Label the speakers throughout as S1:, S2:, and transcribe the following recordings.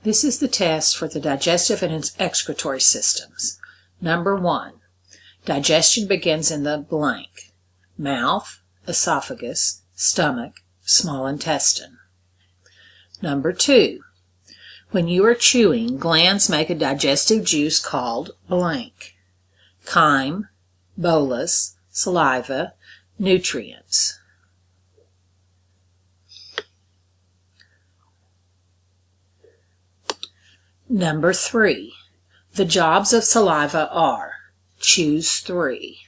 S1: This is the test for the digestive and excretory systems. Number 1. Digestion begins in the blank: mouth, esophagus, stomach, small intestine. Number 2. When you are chewing, glands make a digestive juice called blank: chyme, bolus, saliva, nutrients. Number 3. The jobs of saliva are: choose 3.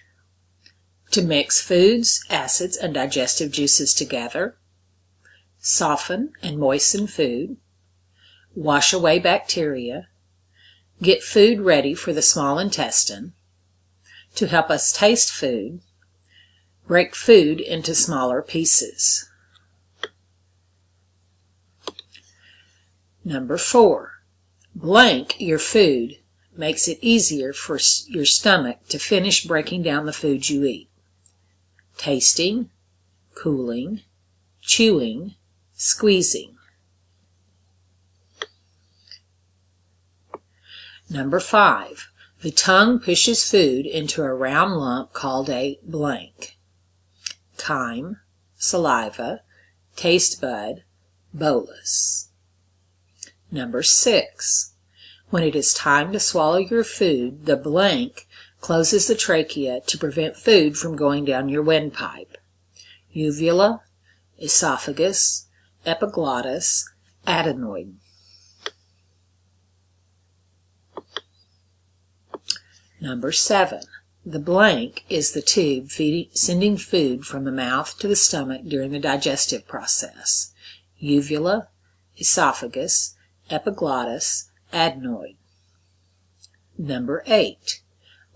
S1: To mix foods, acids, and digestive juices together, soften and moisten food, wash away bacteria, get food ready for the small intestine, to help us taste food, break food into smaller pieces. Number 4. Blank your food makes it easier for your stomach to finish breaking down the food you eat: tasting, cooling, chewing, squeezing. Number 5. The tongue pushes food into a round lump called a blank: chyme, saliva, taste bud, bolus. Number 6. When it is time to swallow your food, the blank closes the trachea to prevent food from going down your windpipe: uvula, esophagus, epiglottis, adenoid. Number 7. The blank is the tube sending food from the mouth to the stomach during the digestive process: uvula, esophagus, epiglottis, adenoid. Number 8.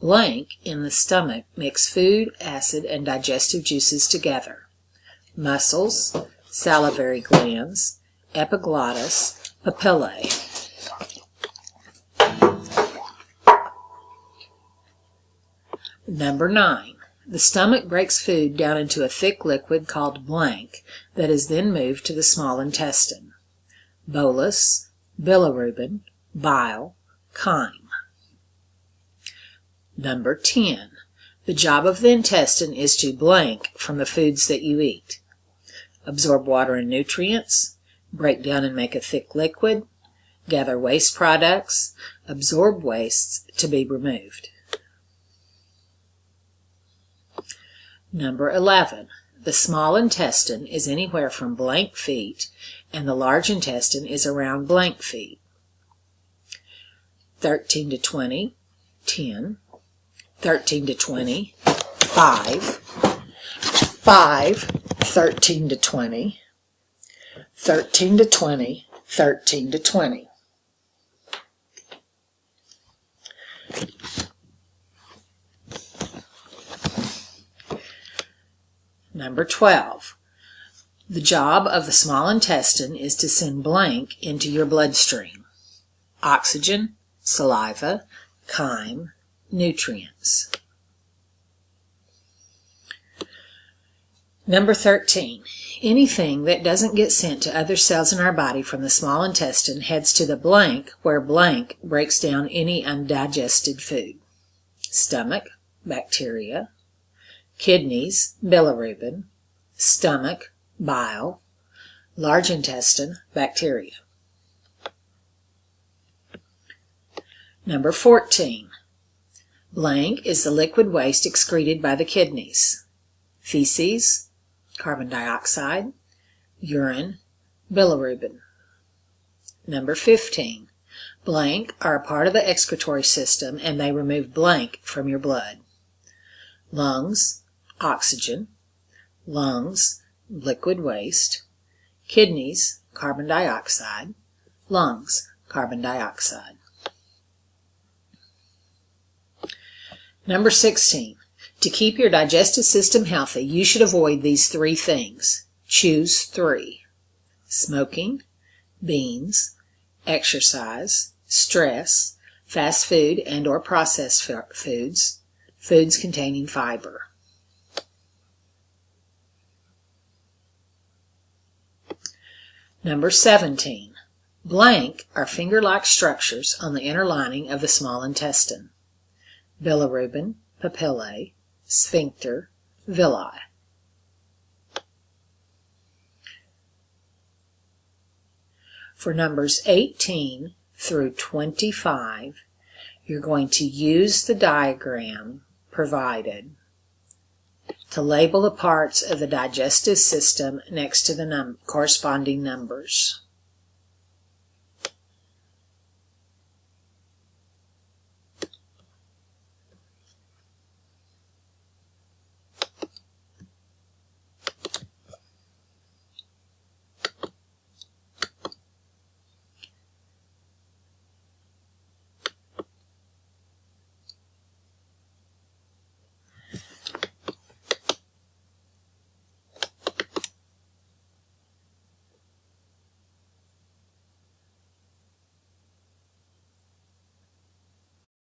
S1: Blank in the stomach mix food, acid, and digestive juices together: muscles, salivary glands, epiglottis, papillae. Number 9. The stomach breaks food down into a thick liquid called blank that is then moved to the small intestine: bolus, bilirubin, bile, chyme. Number 10. The job of the intestine is to blank from the foods that you eat: absorb water and nutrients, break down and make a thick liquid, gather waste products, absorb wastes to be removed. Number 11. The small intestine is anywhere from blank feet, and the large intestine is around blank feet: 13 to 20, 10, 13 to 20, 5, 5, 13 to 20, 13 to 20, 13 to 20. Number 12. The job of the small intestine is to send blank into your bloodstream: oxygen, saliva, chyme, nutrients. Number 13. Anything that doesn't get sent to other cells in our body from the small intestine heads to the blank, where blank breaks down any undigested food: stomach, bacteria; kidneys, bilirubin; stomach, bile; large intestine, bacteria. Number 14. Blank is the liquid waste excreted by the kidneys: feces, carbon dioxide, urine, bilirubin. Number 15. Blank are a part of the excretory system, and they remove blank from your blood: lungs, oxygen; lungs, liquid waste; kidneys, carbon dioxide; lungs, carbon dioxide. Number 16. To keep your digestive system healthy, you should avoid these 3 things. Choose 3. Smoking, beans, exercise, stress, fast food and or processed foods, foods containing fiber. Number 17. Blank are finger-like structures on the inner lining of the small intestine. Bilirubin, papillae, sphincter, villi. For numbers 18 through 25, you're going to use the diagram provided to label the parts of the digestive system next to the corresponding numbers.